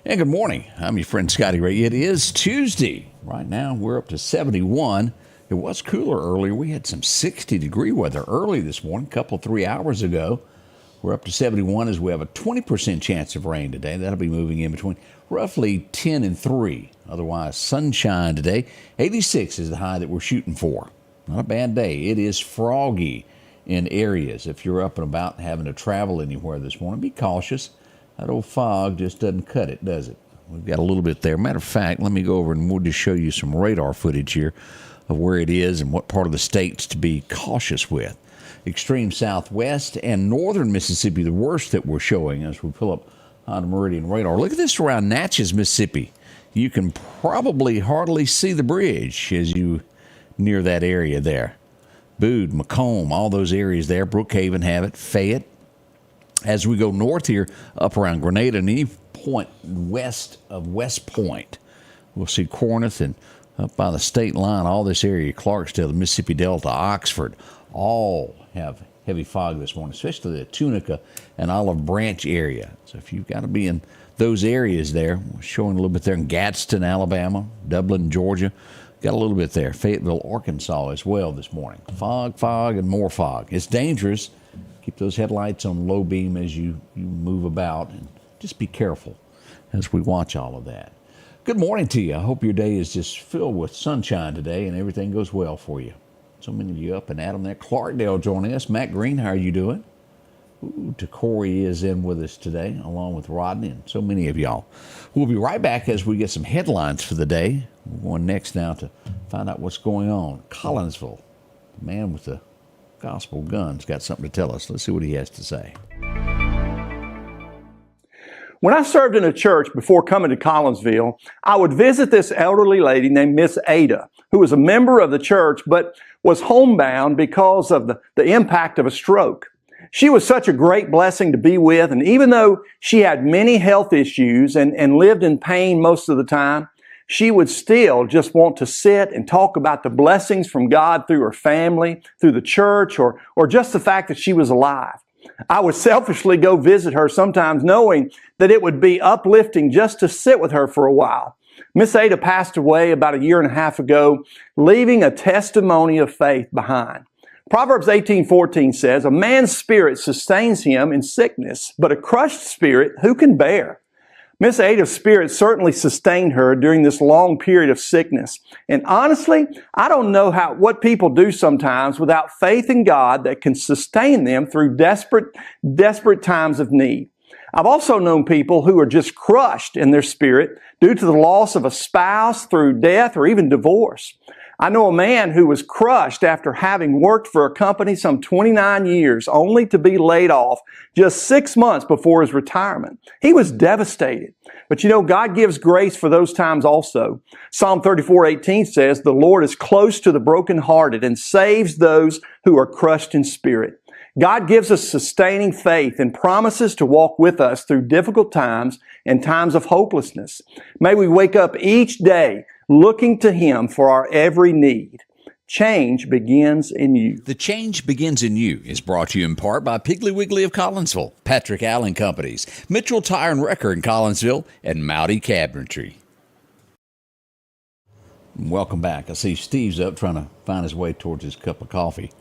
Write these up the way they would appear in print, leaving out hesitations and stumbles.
And good morning. I'm your friend Scotty Ray. It is Tuesday. Right now we're up to 71. It was cooler earlier. We had some 60-degree weather early this morning, a couple, 3 hours ago. We're up to 71 as we have a 20% chance of rain today. That'll be moving in between roughly 10 and 3. Otherwise, sunshine today. 86 is the high that we're shooting for. Not a bad day. It is froggy in areas. If you're up and about having to travel anywhere this morning, be cautious. That old fog just doesn't cut it, does it? We've got a little bit there. Matter of fact, let me go over and we'll just show you some radar footage here of where it is and what part of the states to be cautious with. Extreme southwest and northern Mississippi, the worst that we're showing as we pull up Honda Meridian radar. Look at this around Natchez, Mississippi. You can probably hardly see the bridge as you near that area there. Boone, Macomb, all those areas there. Brookhaven have it. Fayette. As we go north here, up around Grenada and any point west of West Point, we'll see Corinth and up by the state line, all this area, Clarksdale, the Mississippi Delta, Oxford, all have heavy fog this morning, especially the Tunica and Olive Branch area. So if you've got to be in those areas there, we're showing a little bit there in Gadsden, Alabama, Dublin, Georgia. Got a little bit there. Fayetteville, Arkansas as well this morning. Fog, and more fog. It's dangerous. Keep those headlights on low beam as you move about, and just be careful as we watch all of that. Good morning to you. I hope your day is just filled with sunshine today and everything goes well for you. So many of you up and at 'em there. Clarkdale joining us. Matt Green, how are you doing? Corey is in with us today, along with Rodney and so many of y'all. We'll be right back as we get some headlines for the day. We're going next now to find out what's going on. Collinsville, the man with the gospel gun's got something to tell us. Let's see what he has to say. When I served in a church before coming to Collinsville, I would visit this elderly lady named Miss Ada, who was a member of the church but was homebound because of the impact of a stroke. She was such a great blessing to be with, and even though she had many health issues and lived in pain most of the time, she would still just want to sit and talk about the blessings from God through her family, through the church, or just the fact that she was alive. I would selfishly go visit her sometimes knowing that it would be uplifting just to sit with her for a while. Miss Ada passed away about 1.5 years ago, leaving a testimony of faith behind. Proverbs 18:14 says, "A man's spirit sustains him in sickness, but a crushed spirit who can bear?" Miss Ada's spirit certainly sustained her during this long period of sickness. And honestly, I don't know what people do sometimes without faith in God that can sustain them through desperate times of need. I've also known people who are just crushed in their spirit due to the loss of a spouse, through death, or even divorce. I know a man who was crushed after having worked for a company some 29 years, only to be laid off just 6 months before his retirement. He was devastated. But you know, God gives grace for those times also. Psalm 34:18 says, "The Lord is close to the brokenhearted and saves those who are crushed in spirit." God gives us sustaining faith and promises to walk with us through difficult times and times of hopelessness. May we wake up each day looking to Him for our every need. Change begins in you. The Change Begins in You is brought to you in part by Piggly Wiggly of Collinsville, Patrick Allen Companies, Mitchell Tire and Wrecker in Collinsville, and Mowdy Cabinetry. Welcome back. I see Steve's up trying to find his way towards his cup of coffee.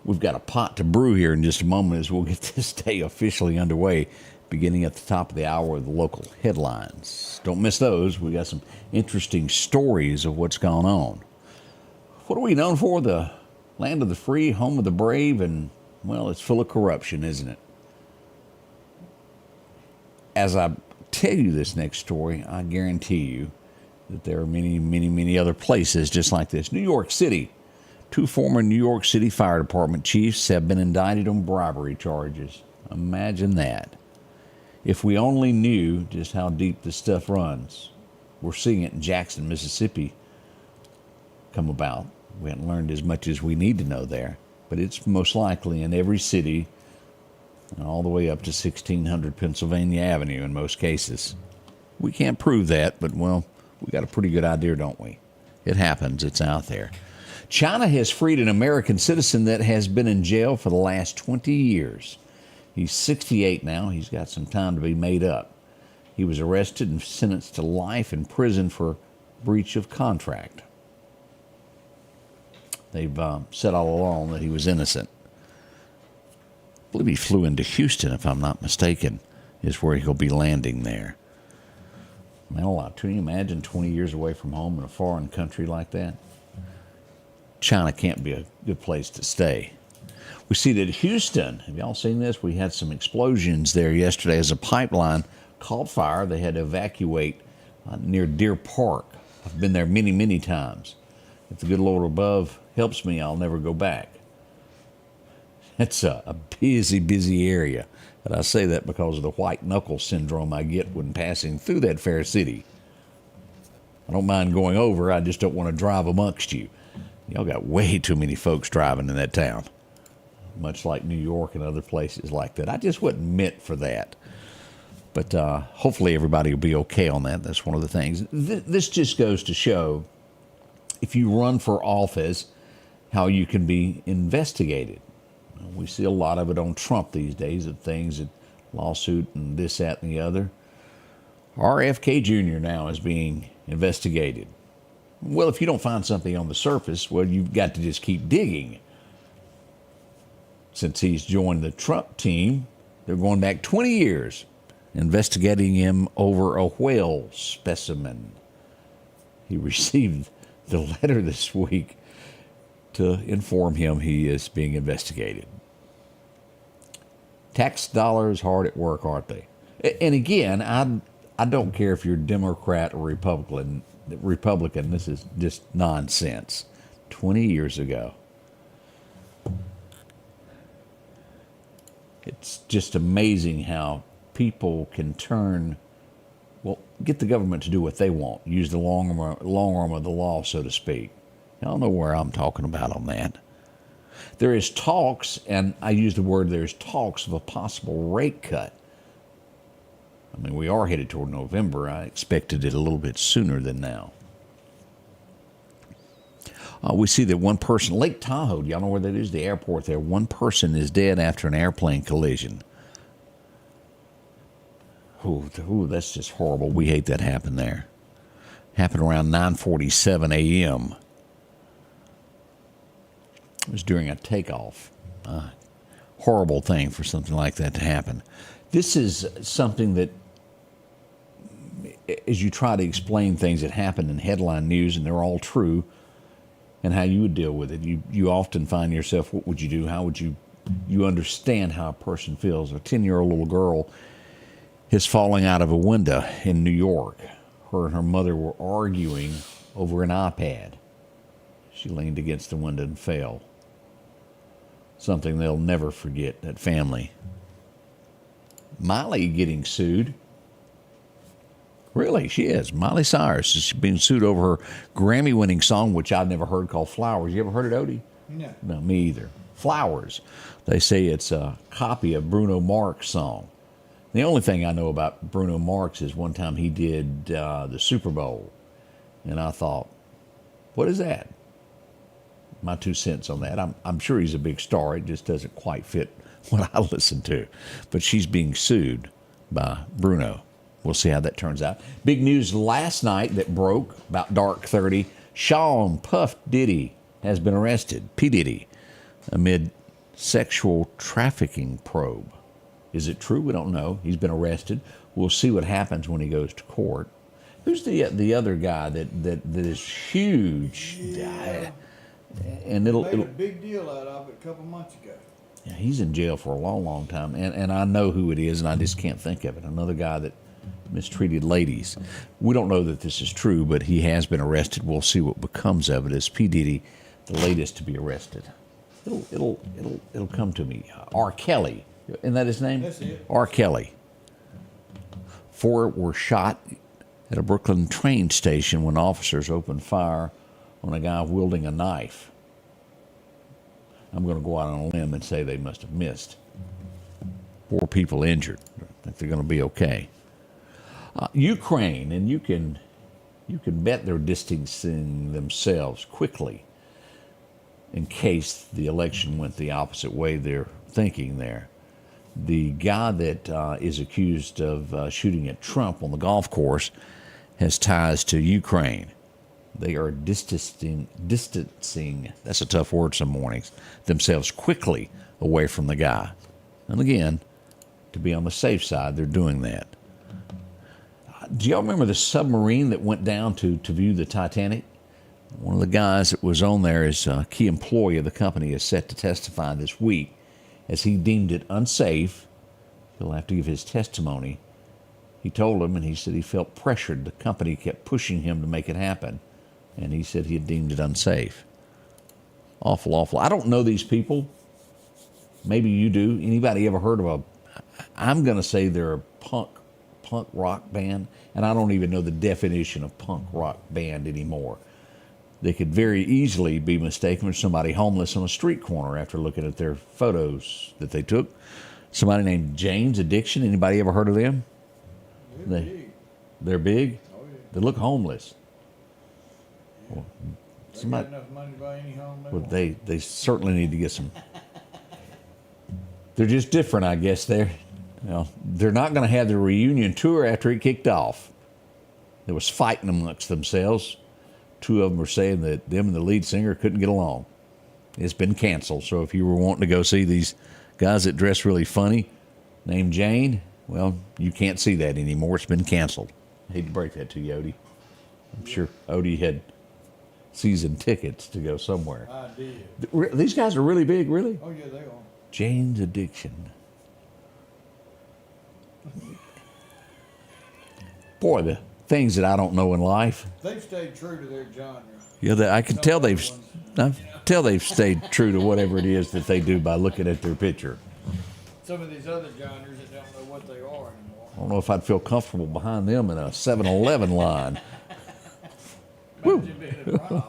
We've got a pot to brew here in just a moment as we'll get this day officially underway, beginning at the top of the hour with the local headlines. Don't miss those. We got some interesting stories of what's gone on. What are we known for? The land of the free, home of the brave, and, well, it's full of corruption, isn't it? As I tell you this next story, I guarantee you that there are many other places just like this. New York City. 2 former New York City Fire Department chiefs have been indicted on bribery charges. Imagine that. If we only knew just how deep this stuff runs. We're seeing it in Jackson, Mississippi come about. We haven't learned as much as we need to know there, but it's most likely in every city, all the way up to 1600 Pennsylvania Avenue in most cases. We can't prove that, but, well, we got a pretty good idea, don't we? It happens. It's out there. China has freed an American citizen that has been in jail for the last 20 years. He's 68 now. He's got some time to be made up. He was arrested and sentenced to life in prison for breach of contract. They've said all along that he was innocent. I believe he flew into Houston, if I'm not mistaken, is where he'll be landing there. Man, a lot. Can you imagine 20 years away from home in a foreign country like that? China can't be a good place to stay. We see that Houston, have y'all seen this? We had some explosions there yesterday as a pipeline caught fire. They had to evacuate near Deer Park. I've been there many, many times. If the good Lord above helps me, I'll never go back. It's a busy, busy area. And I say that because of the white knuckle syndrome I get when passing through that fair city. I don't mind going over, I just don't want to drive amongst you. Y'all got way too many folks driving in that town, much like New York and other places like that. I just wasn't meant for that. But hopefully everybody will be okay on that. That's one of the things. This just goes to show, if you run for office, how you can be investigated. We see a lot of it on Trump these days, of things, that lawsuit and this, that, and the other. RFK Jr. now is being investigated. Well, if you don't find something on the surface, well, you've got to just keep digging. Since he's joined the Trump team, they're going back 20 years, investigating him over a whale specimen. He received the letter this week to inform him he is being investigated. Tax dollars hard at work, aren't they? And again, I don't care if you're Democrat or Republican. This is just nonsense. 20 years ago. It's just amazing how people can get the government to do what they want, use the long arm of the law, so to speak. Y'all know where I'm talking about on that. There is talks, and I use the word there's talks of a possible rate cut. I mean, we are headed toward November. I expected it a little bit sooner than now. We see that one person, Lake Tahoe, do y'all know where that is? The airport there. One person is dead after an airplane collision. Ooh, that's just horrible. We hate that happen there. Happened around 9:47 a.m. It was during a takeoff. Horrible thing for something like that to happen. This is something that, as you try to explain things that happen in headline news, and they're all true, and how you would deal with it, you often find yourself, what would you do? How would you understand how a person feels? A 10-year-old little girl is falling out of a window in New York. Her and her mother were arguing over an iPad. She leaned against the window and fell. Something they'll never forget, that family. Miley getting sued. Really, she is. Miley Cyrus is being sued over her Grammy-winning song, which I've never heard, called Flowers. You ever heard it, Odie? No. No, me either. Flowers. They say it's a copy of Bruno Mars' song. The only thing I know about Bruno Mars is one time he did the Super Bowl. And I thought, what is that? My 2 cents on that. I'm sure he's a big star. It just doesn't quite fit what I listen to. But she's being sued by Bruno. We'll see how that turns out. Big news last night that broke about dark 30. Sean Puff Diddy has been arrested, P. Diddy, amid sexual trafficking probe. Is it true? We don't know. He's been arrested. We'll see what happens when he goes to court. Who's the other guy that is huge? Yeah. And Made a big deal out of it a couple months ago. Yeah, he's in jail for a long, long time. And I know who it is, and I just can't think of it. Another guy that mistreated ladies. We don't know that this is true, but he has been arrested. We'll see what becomes of it. As P. Diddy, the latest to be arrested. It'll come to me. R. Kelly. Isn't that his name? That's it. R. Kelly. 4 were shot at a Brooklyn train station when officers opened fire on a guy wielding a knife. I'm going to go out on a limb and say they must have missed. 4 people injured. I think they're going to be okay. Ukraine, and you can bet they're distancing themselves quickly in case the election went the opposite way they're thinking there. The guy that is accused of shooting at Trump on the golf course has ties to Ukraine. They are distancing, that's a tough word some mornings, themselves quickly away from the guy. And again, to be on the safe side, they're doing that. Do y'all remember the submarine that went down to view the Titanic? One of the guys that was on there is a key employee of the company is set to testify this week as he deemed it unsafe. He'll have to give his testimony. He told him, and he said he felt pressured. The company kept pushing him to make it happen, and he said he had deemed it unsafe. Awful, awful. I don't know these people. Maybe you do. Anybody ever heard of I'm going to say they're a punk rock band, and I don't even know the definition of punk rock band anymore. They could very easily be mistaken for somebody homeless on a street corner after looking at their photos that they took. Somebody named Jane's Addiction. Anybody ever heard of them? They're big. They're big? Oh, yeah. They look homeless. Yeah. Well, They somebody, got enough money to buy any home they well, want. they certainly need to get some. They're just different, I guess. They're not going to have the reunion tour after it kicked off. There was fighting amongst themselves. Two of them were saying that them and the lead singer couldn't get along. It's been canceled. So if you were wanting to go see these guys that dress really funny, named Jane, well, you can't see that anymore. It's been canceled. I hate to break that to you, Odie. I'm sure Odie had season tickets to go somewhere. I did. These guys are really big, really? Oh, yeah, they are. Jane's Addiction. Boy, the things that I don't know in life. They've stayed true to their genre. Yeah, I can Some tell other they've ones, I tell they've stayed true to whatever it is that they do by looking at their picture. Some of these other genres that don't know what they are anymore. I don't know if I'd feel comfortable behind them in a 7-Eleven line. Imagine being a problem.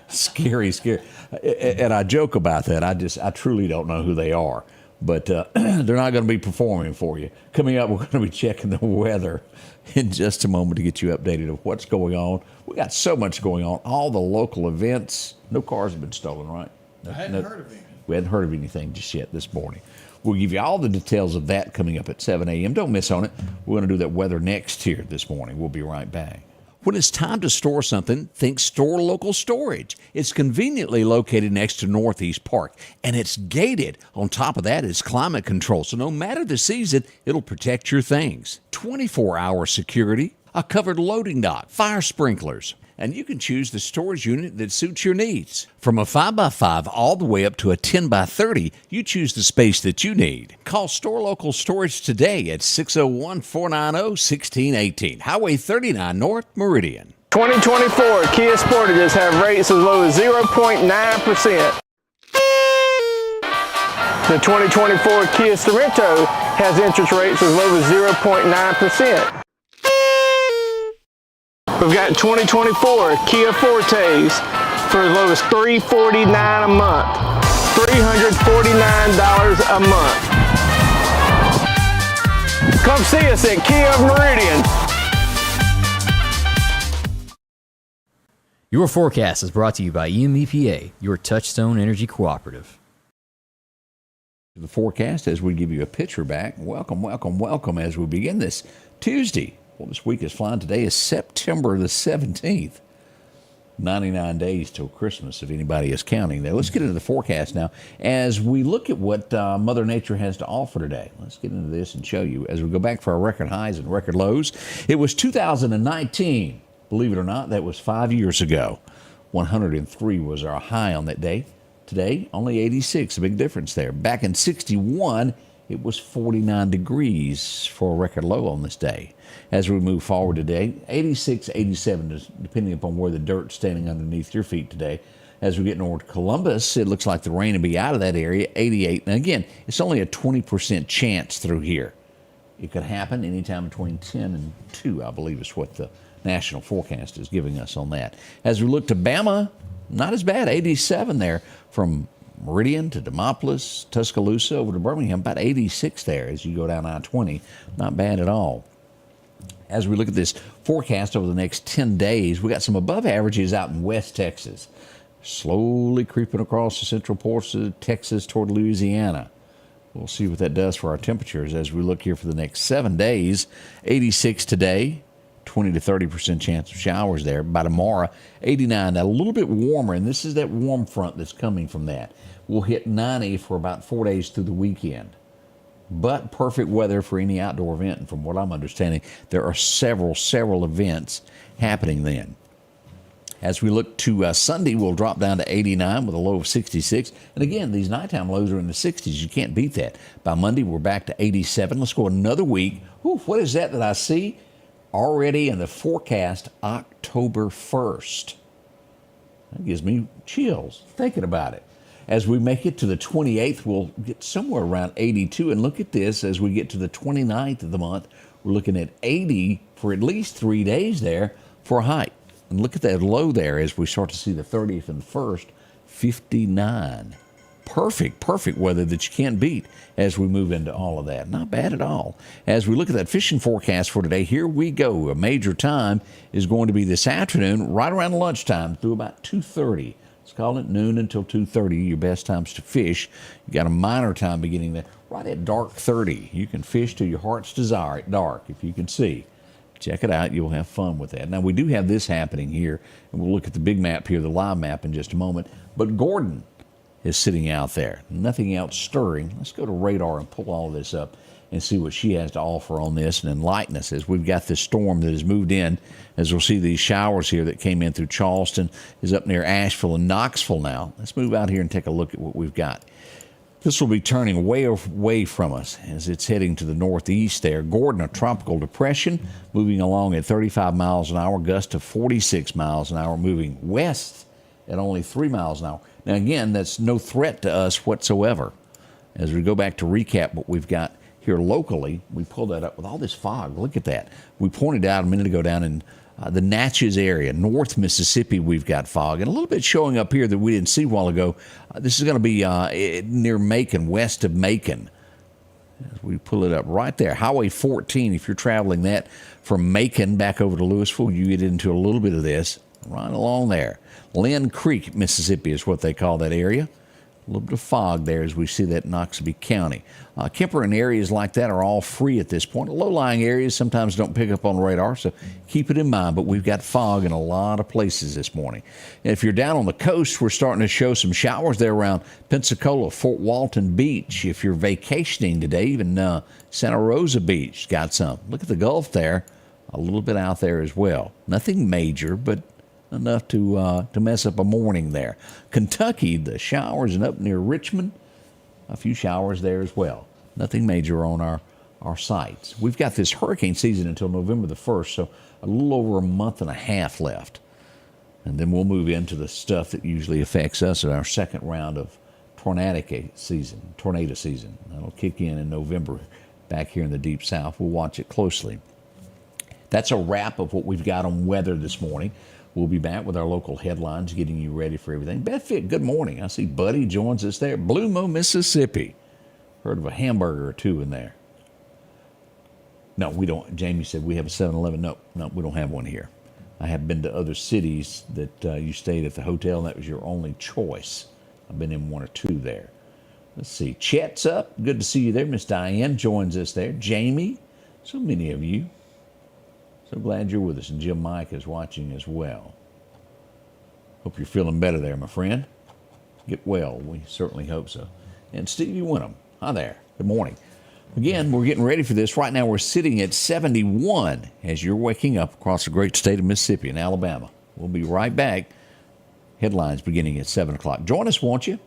Scary. And I joke about that. I truly don't know who they are. But they're not going to be performing for you. Coming up, we're going to be checking the weather in just a moment to get you updated of what's going on. We got so much going on. All the local events. No cars have been stolen, right? I hadn't heard of him. We hadn't heard of anything just yet this morning. We'll give you all the details of that coming up at 7 a.m. Don't miss on it. We're going to do that weather next here this morning. We'll be right back. When it's time to store something, think Store Local Storage. It's conveniently located next to Northeast Park, and it's gated. On top of that, it's climate control, so no matter the season, it'll protect your things. 24-hour security, a covered loading dock, fire sprinklers, and you can choose the storage unit that suits your needs. From a 5x5 all the way up to a 10x30, you choose the space that you need. Call Store Local Storage today at 601-490-1618, Highway 39 North, Meridian. 2024 Kia Sportages have rates as low as 0.9%. The 2024 Kia Sorento has interest rates as low as 0.9%. We've got 2024 Kia Fortes for as low as $349 a month. $349 a month. Come see us at Kia of Meridian. Your forecast is brought to you by EMEPA, your Touchstone Energy Cooperative. The forecast as we give you a picture back. Welcome, welcome, welcome as we begin this Tuesday. Well, this week is flying. Today is September the 17th. 99 days till Christmas, if anybody is counting there. Let's get into the forecast now. As we look at what Mother Nature has to offer today, let's get into this and show you. As we go back for our record highs and record lows, it was 2019. Believe it or not, that was 5 years ago. 103 was our high on that day. Today, only 86, a big difference there. Back in 61, it was 49 degrees for a record low on this day. As we move forward today, 86, 87, depending upon where the dirt's standing underneath your feet today. As we get north to Columbus, it looks like the rain will be out of that area, 88. And again, it's only a 20% chance through here. It could happen anytime between 10 and 2, I believe is what the national forecast is giving us on that. As we look to Bama, not as bad, 87 there from Meridian to Demopolis, Tuscaloosa, over to Birmingham, about 86 there as you go down I-20. Not bad at all. As we look at this forecast over the next 10 days, we got some above averages out in West Texas, slowly creeping across the central ports of Texas toward Louisiana. We'll see what that does for our temperatures as we look here for the next 7 days. 86 today, 20 to 30% chance of showers there. By tomorrow, 89. Now, a little bit warmer, and this is that warm front that's coming from that. We'll hit 90 for about 4 days through the weekend. But perfect weather for any outdoor event. And from what I'm understanding, there are several events happening then. As we look to Sunday, we'll drop down to 89 with a low of 66. And again, these nighttime lows are in the 60s. You can't beat that. By Monday, we're back to 87. Let's go another week. Whew, what is that I see? Already in the forecast, October 1st. That gives me chills thinking about it. As we make it to the 28th, we'll get somewhere around 82. And look at this, as we get to the 29th of the month, we're looking at 80 for at least 3 days there for a hike. And look at that low there as we start to see the 30th and the 1st, 59. Perfect weather that you can't beat as we move into all of that. Not bad at all. As we look at that fishing forecast for today, here we go. A major time is going to be this afternoon, right around lunchtime through about 2:30. Let's call it noon until 2:30, your best times to fish. You got a minor time beginning there, right at dark 30. You can fish to your heart's desire at dark if you can see. Check it out. You'll have fun with that. Now, we do have this happening here, and we'll look at the big map here, the live map, in just a moment. But Gordon is sitting out there. Nothing else stirring. Let's go to radar and pull all this up and see what she has to offer on this and enlighten us as we've got this storm that has moved in. As we'll see these showers here that came in through Charleston, is up near Asheville and Knoxville now. Let's move out here and take a look at what we've got. This will be turning way away from us as it's heading to the northeast there. Gordon, a tropical depression, moving along at 35 miles an hour, gust of 46 miles an hour, moving west at only 3 miles an hour. Now, again, that's no threat to us whatsoever. As we go back to recap what we've got here locally, we pulled that up with all this fog. Look at that. We pointed out a minute ago down in the Natchez area, North Mississippi, we've got fog. And a little bit showing up here that we didn't see a while ago. This is going to be near Macon, west of Macon. As we pull it up right there. Highway 14, if you're traveling that from Macon back over to Louisville, you get into a little bit of this right along there. Lynn Creek, Mississippi is what they call that area. A little bit of fog there as we see that in Noxubee County. Kemper and areas like that are all free at this point. Low-lying areas sometimes don't pick up on radar, so keep it in mind. But we've got fog in a lot of places this morning. And if you're down on the coast, we're starting to show some showers there around Pensacola, Fort Walton Beach. If you're vacationing today, even Santa Rosa Beach got some. Look at the Gulf there, a little bit out there as well. Nothing major, but enough to mess up a morning there. Kentucky, the showers, and up near Richmond, a few showers there as well. Nothing major on our sites. We've got this hurricane season until November the 1st, so a little over a month and a half left. And then we'll move into the stuff that usually affects us in our second round of tornado season. That'll kick in November back here in the Deep South. We'll watch it closely. That's a wrap of what we've got on weather this morning. We'll be back with our local headlines, getting you ready for everything. Bethfit, good morning. I see Buddy joins us there. Blue Mo, Mississippi. Heard of a hamburger or two in there. No, we don't. Jamie said we have a 7-Eleven. No, we don't have one here. I have been to other cities that you stayed at the hotel, and that was your only choice. I've been in one or two there. Let's see. Chet's up. Good to see you there. Miss Diane joins us there. Jamie. So many of you. So glad you're with us. And Jim Mike is watching as well. Hope you're feeling better there, my friend. Get well. We certainly hope so. And Stevie Winham. Hi there. Good morning. Again, we're getting ready for this. Right now we're sitting at 71 as you're waking up across the great state of Mississippi and Alabama. We'll be right back. Headlines beginning at 7 o'clock. Join us, won't you?